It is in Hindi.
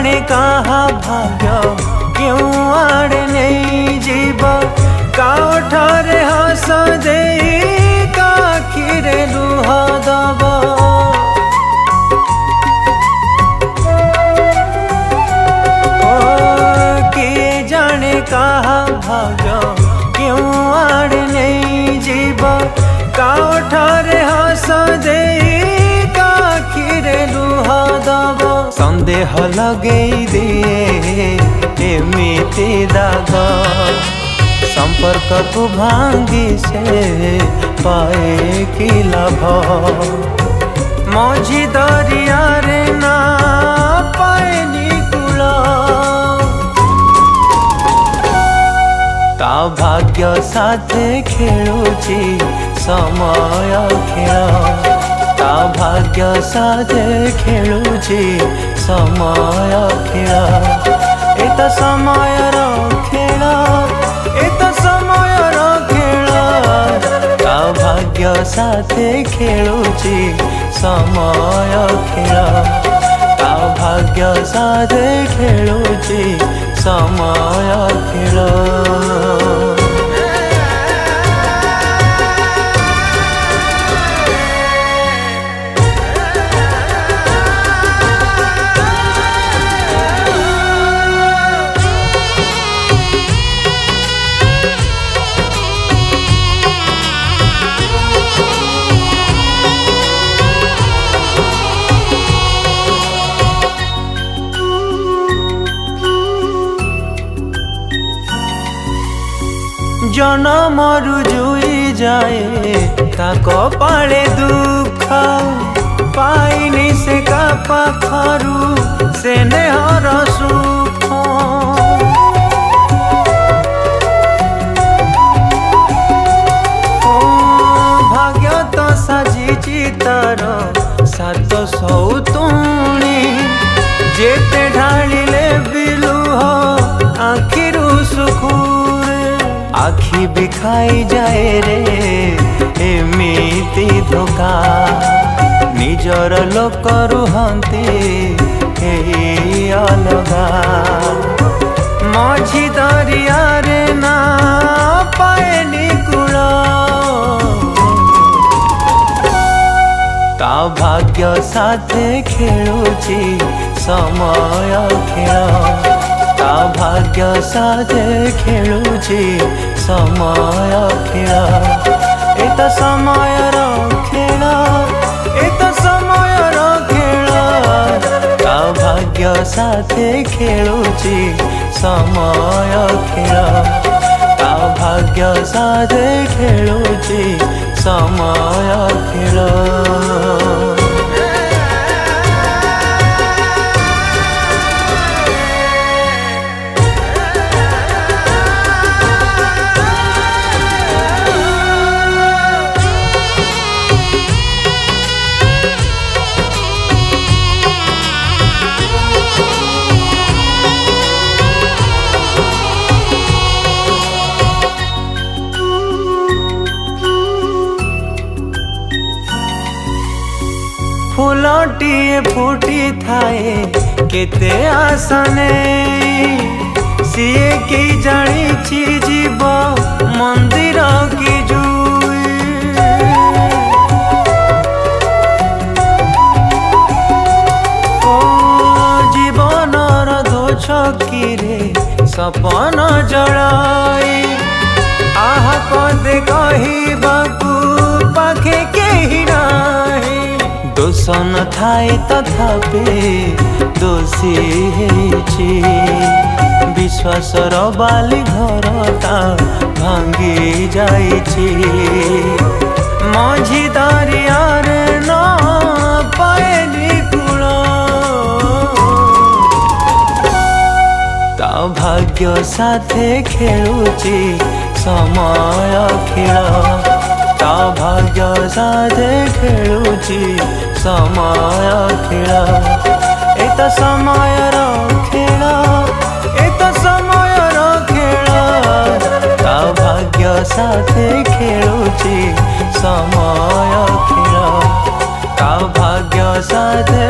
जाने कहा भाग्य क्यों आड़े नहीं जीव काठरे हस दे काखिरे लुह दब किए जाने कहा भाग्य क्यों आड़े नहीं जीव काठरे हस दे काखिरे लुह दब संदेह लगे दिए एमिति दाग संपर्क को भांगी से पाए कि लाभ मझी दरिया रे ना पाए निकूल ता भाग्य साथे खेलुची समय खेल ता भाग्य साथे खेलुची समय खेल एत समय खेल एत समय खेल ता भाग्य साथे खेलुची समय खेल ता भाग्य साथे खेलुची समय खेल जनम रुजुई जाए ता कपाले दुख पाइनी से का पाखरु से नेहर सुख भाग्य तो साजिची तार सात सौतुणी जेते ढालिले बिलुह आखिरु सुखुरे आखि भी खाई जाए रे एमिति धोखा निजर लोक रुहंती केही अलगा मझी दरिया रे ना पाए निकूल ता भाग्य साथे खेलुची समय खेल ता भाग्य साथे खेलुची समय खेल एत समय खेल एत समय खेल ता भाग्य साथे खेलुची समय खेल ता भाग्य साथे खेलुची समय खेल फूलटिए फुटी थाए केते आसने सीए की जानी जीव मंदिर की जुई ओ जीवनर दो छकीरे सपन जड़ाई आह कदे कहबाकू पाखे केही नाही दोष न थाए तथापि दोषी हेछि विश्वासर बाली घरटा भांगी जाइछि मझी दरिया रे न पाए निकूल ता भाग्य साथे खेलुची समय खेल ता भाग्य साथे खेलुची समय खेल एत समय खेल एत समय खेल ता भाग्य साथे खेलुची समय खेल ता भाग्य साथे